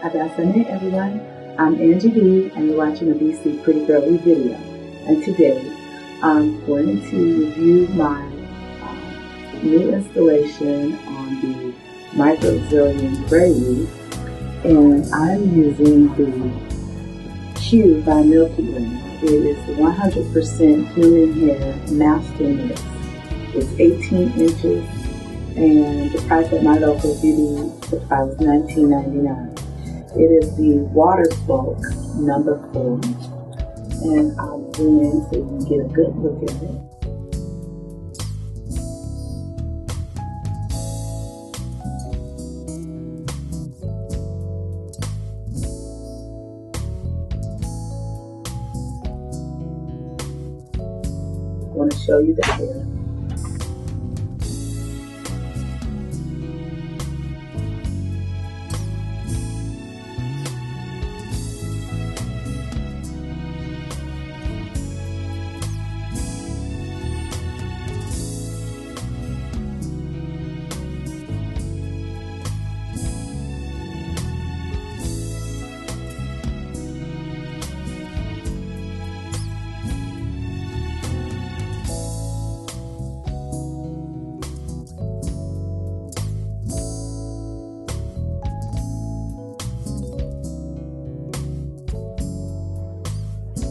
Good afternoon, everyone. I'm Angie B, and you're watching a BC Pretty Girly video. And today, I'm going to review my new installation on the Micro Braided, and I'm using the Q by Milky Way. It is 100% human hair master mix. It's 18 inches, and the price at my local beauty supply was $19.99. It is the water bulk number 4, and I'll zoom in so you can get a good look at it. I want to show you the hair.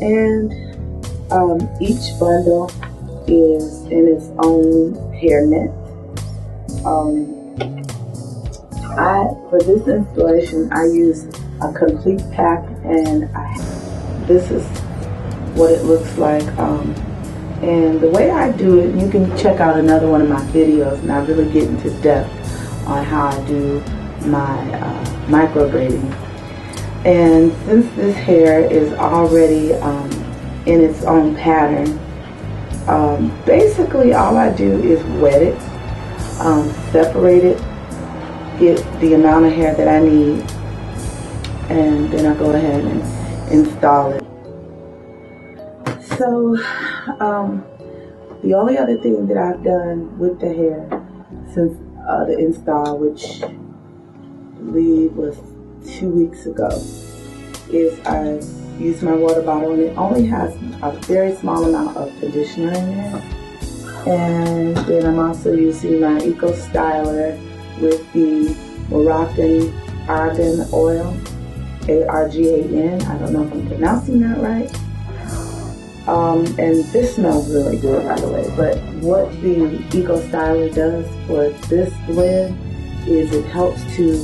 And each bundle is in its own hair net. For this installation, I used a complete pack, and this is what it looks like. And the way I do it, you can check out another one of my videos, and I really get into depth on how I do my micro braiding. And since this hair is already in its own pattern, basically all I do is wet it, separate it, get the amount of hair that I need, and then I go ahead and install it. So the only other thing that I've done with the hair since the install, which I believe was 2 weeks ago, is I use my water bottle, and it only has a very small amount of conditioner in there. And then I'm also using my Eco Styler with the Moroccan Argan oil, ARGAN. I don't know if I'm pronouncing that right. And this smells really good, by the way. But what the Eco Styler does for this blend is it helps to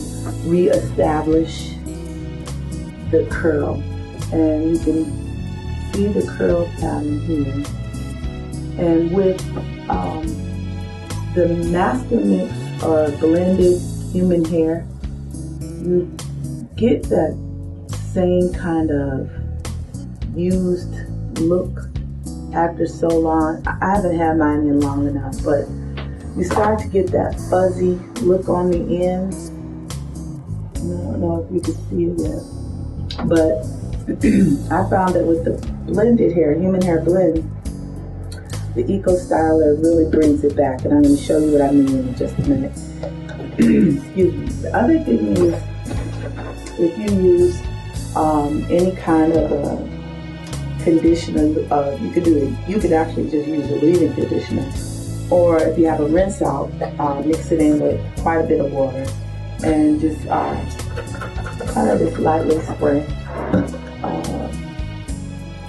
reestablish the curl, and you can see the curl pattern here. And with the master mix or blended human hair, you get that same kind of used look after so long. I haven't had mine in long enough, but you start to get that fuzzy look on the ends. I don't know if you can see it yet, but I found that with the blended hair, human hair blend, the Eco Styler really brings it back, and I'm going to show you what I mean in just a minute. Excuse me. The other thing is, if you use any kind of conditioner, you could actually just use a leave-in conditioner, or if you have a rinse out, mix it in with quite a bit of water, and just kind of just lightly spray,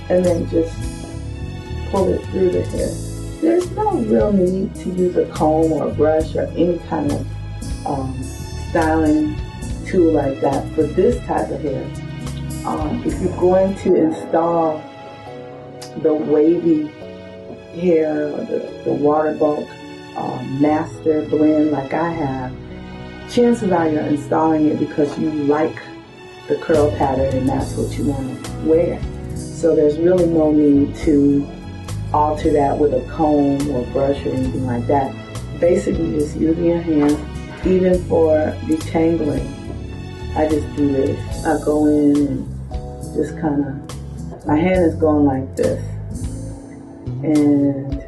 and then just pull it through the hair. There's no real need to use a comb or a brush or any kind of styling tool like that for this type of hair. If you're going to install the wavy hair or the water bulk master blend like I have, chances are you're installing it because you like the curl pattern and that's what you want to wear. So there's really no need to alter that with a comb or brush or anything like that. Basically just using your hands. Even for detangling, I just do this. I go in and just kind of, my hand is going like this, and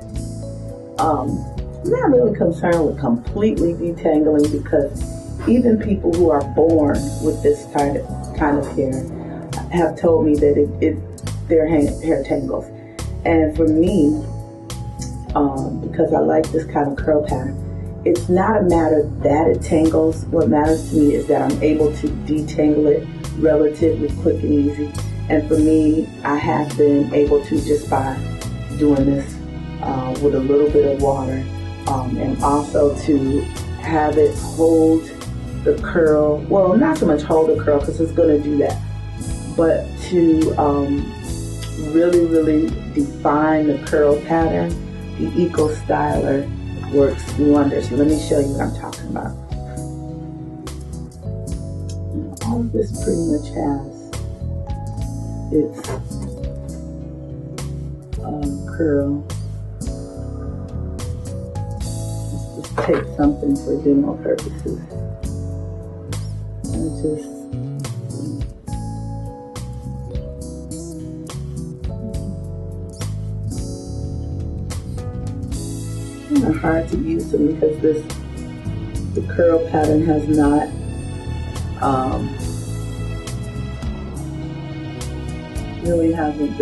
I'm not really concerned with completely detangling because even people who are born with this kind of hair have told me that their hair tangles. And for me, because I like this kind of curl pattern, it's not a matter that it tangles. What matters to me is that I'm able to detangle it relatively quick and easy. And for me, I have been able to, just by doing this with a little bit of water, and also to have it hold the curl. Well, not so much hold the curl, because it's going to do that, but to really, really define the curl pattern. The Eco Styler works wonders. Let me show you what I'm talking about. All of this pretty much has its curl. Let's just take something for demo purposes and just kind of hard to use them because the curl pattern has not really hasn't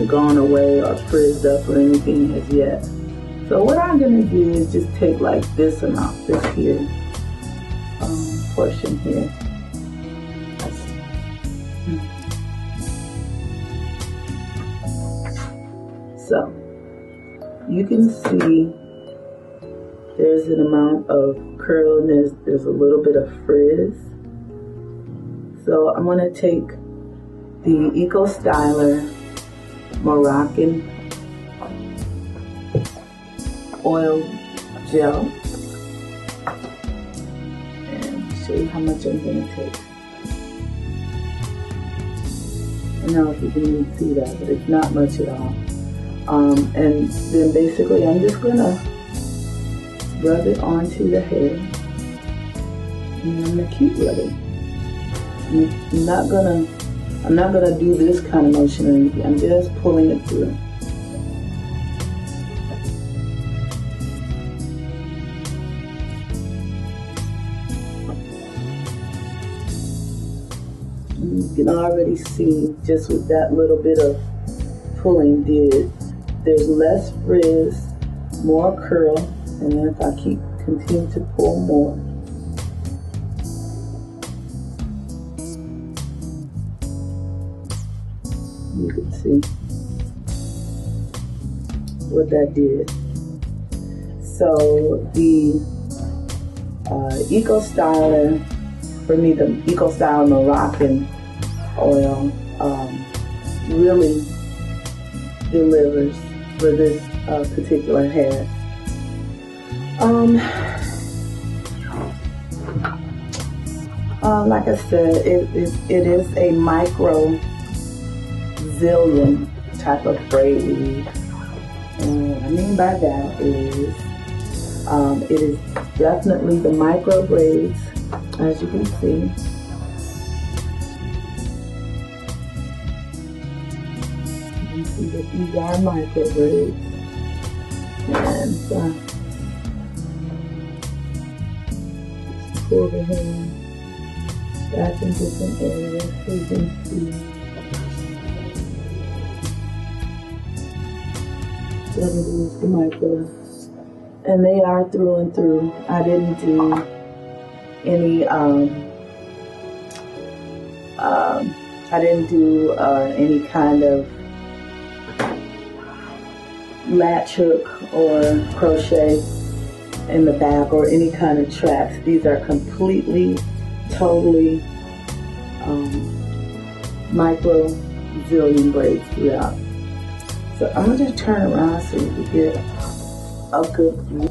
gone away or frizzed up or anything as yet. So what I'm gonna do is just take like this amount, this here portion here. So you can see there's an amount of curl and there's a little bit of frizz. So I'm going to take the Eco Styler Moroccan oil gel and show you how much I'm going to take. I don't know if you can even see that, but it's not much at all. And then basically I'm just gonna rub it onto the hair, and I'm gonna keep rubbing. I'm not gonna do this kind of motion or anything. I'm just pulling it through. And you can already see just with that little bit of pulling there's less frizz, more curl, and then if I continue to pull more, you can see what that did. So the Eco Styler, for me, the Eco Styler Moroccan oil really delivers for this particular hair. Like I said, it is a micro zillion type of braid weave. And what I mean by that is it is definitely the micro braids, as you can see. You see that these are micro braids. And just pull the hair back in different areas so you can see what it is, the micro. And they are through and through. I didn't do any any kind of latch hook or crochet in the back or any kind of tracks. These are completely, totally micro zillion braids throughout. So I'm going to turn around so you can get a good view.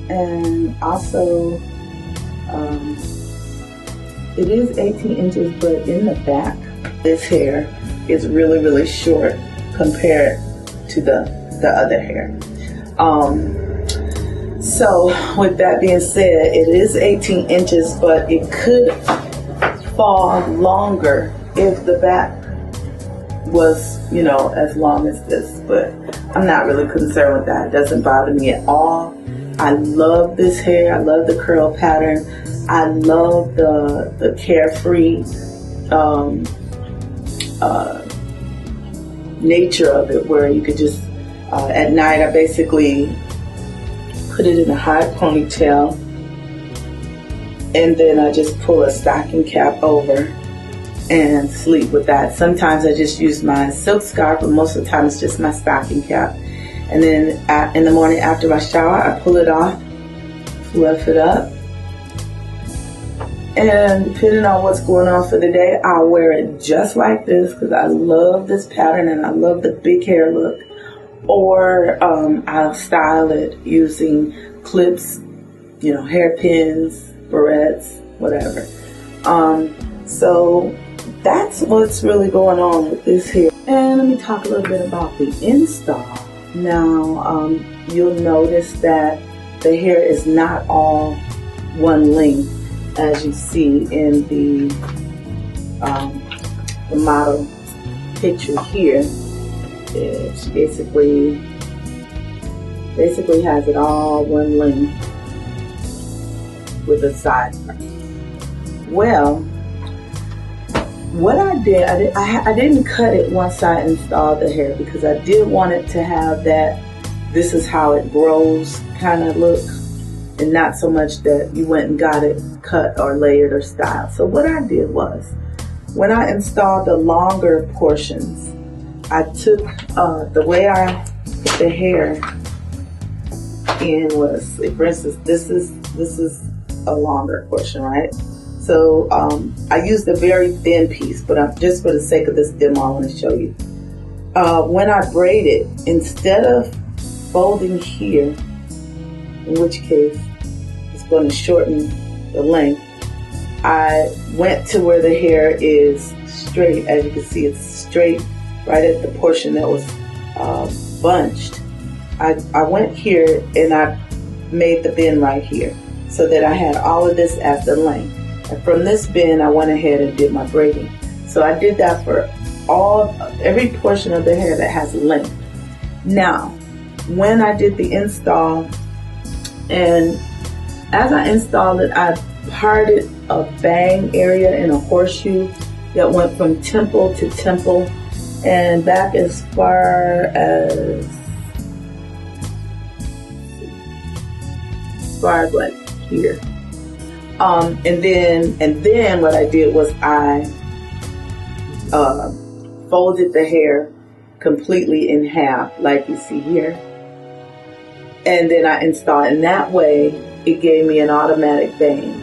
And also, it is 18 inches, but in the back, this hair is really, really short compared to the other hair. So with that being said, it is 18 inches, but it could fall longer if the back was, you know, as long as this, but I'm not really concerned with that. It doesn't bother me at all. I love this hair. I love the curl pattern. I love the carefree nature of it, where you could just at night I basically put it in a high ponytail, and then I just pull a stocking cap over and sleep with that. Sometimes I just use my silk scarf, but most of the time it's just my stocking cap. And then in the morning after my shower, I pull it off, fluff it up, and depending on what's going on for the day, I'll wear it just like this because I love this pattern and I love the big hair look. Or I'll style it using clips, you know, hairpins, barrettes, whatever. So that's what's really going on with this hair. And let me talk a little bit about the install. Now, you'll notice that the hair is not all one length, as you see in the model picture here. She basically has it all one length with a side part. Well, what I did, I didn't cut it once I installed the hair because I did want it to have that this is how it grows kind of look, and not so much that you went and got it cut or layered or styled. So what I did was, when I installed the longer portions, I took the way I put the hair in was, for instance, this is a longer portion, right? So I used a very thin piece, but just for the sake of this demo, I want to show you. When I braid it, instead of folding here, in which case it's going to shorten the length, I went to where the hair is straight. As you can see, it's straight right at the portion that was bunched. I went here and I made the bend right here so that I had all of this as the length. And from this bend, I went ahead and did my braiding. So I did that for every portion of the hair that has length. Now, when I did the install, and as I installed it, I parted a bang area in a horseshoe that went from temple to temple and back as far as like here. And then what I did was I folded the hair completely in half, like you see here. And then I installed, and that way it gave me an automatic bang.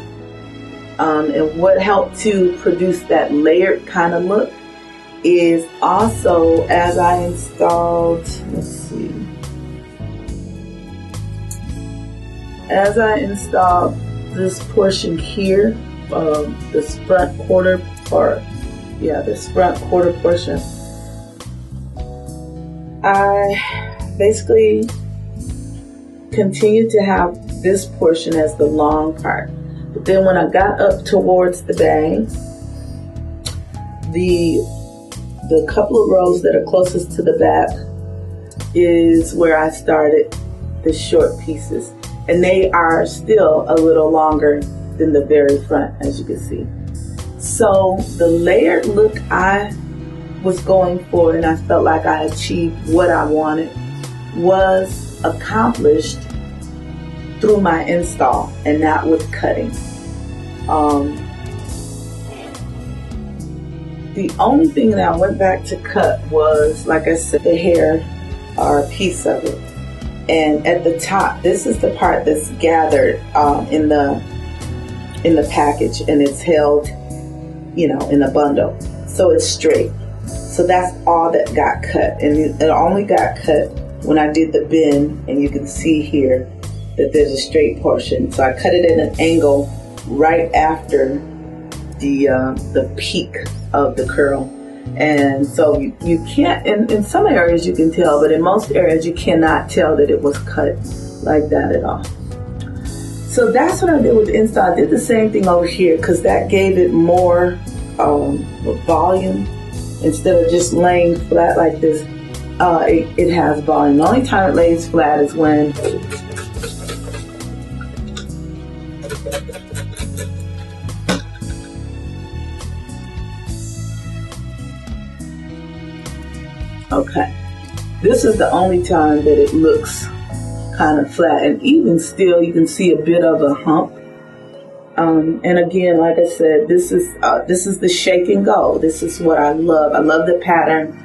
And what helped to produce that layered kind of look is also, as I installed, let's see, as I installed this portion here, this front quarter part, this front quarter portion, I basically continued to have this portion as the long part. But then when I got up towards the bang, the couple of rows that are closest to the back is where I started the short pieces. And they are still a little longer than the very front, as you can see. So the layered look I was going for, and I felt like I achieved what I wanted, was accomplished through my install and not with cutting. The only thing that I went back to cut was, like I said, the hair or a piece of it. And at the top, this is the part that's gathered in the package, and it's held, in a bundle. So it's straight. So that's all that got cut. And it only got cut when I did the bend, and you can see here that there's a straight portion. So I cut it at an angle right after the peak of the curl. And so you can't, in some areas you can tell, but in most areas you cannot tell that it was cut like that at all. So that's what I did with the inside. I did the same thing over here because that gave it more volume. Instead of just laying flat like this, it has volume. The only time it lays flat is when okay. This is the only time that it looks kind of flat, and even still you can see a bit of a hump. And again, like I said, this is the shake and go. This is what I love. I love the pattern,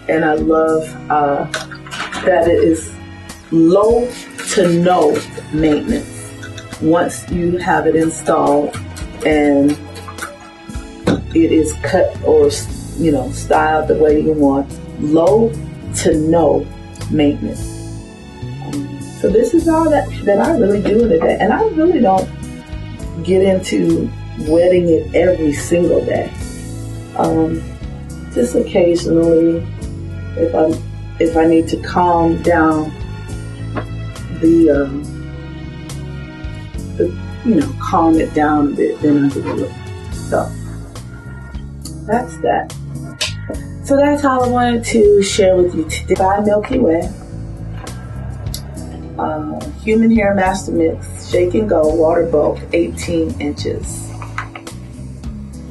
and I love that it is low to no maintenance once you have it installed and it is cut or styled the way you want. Low to no maintenance. So this is all that I really do in a day, and I really don't get into wetting it every single day. Just occasionally, if I need to calm down calm it down a bit, then I do it. So that's that. So that's all I wanted to share with you today. By Milky Way. Human Hair Master Mix, Shake and Go, Water Bulk, 18 inches.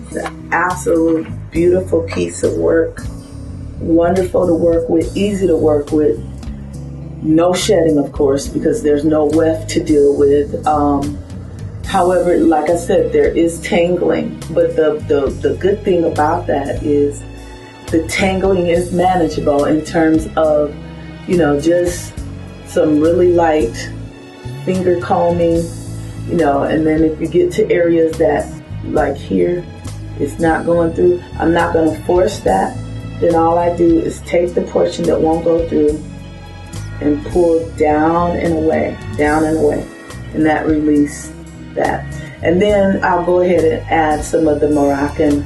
It's an absolute beautiful piece of work. Wonderful to work with, easy to work with. No shedding, of course, because there's no weft to deal with. However, like I said, there is tangling, but the good thing about that is the tangling is manageable in terms of, just some really light finger combing, and then if you get to areas that, like here, it's not going through, I'm not going to force that. Then all I do is take the portion that won't go through and pull down and away, and that release that. And then I'll go ahead and add some of the Moroccan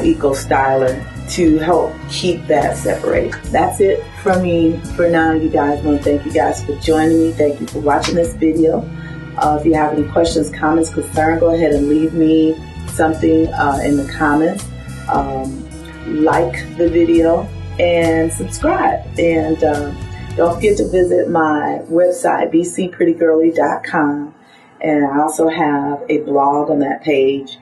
Eco Styler to help keep that separated. That's it from me for now, you guys. I want to thank you guys for joining me. Thank you for watching this video. If you have any questions, comments, concerns, go ahead and leave me something in the comments. Like the video and subscribe. And don't forget to visit my website, bcprettygirly.com. And I also have a blog on that page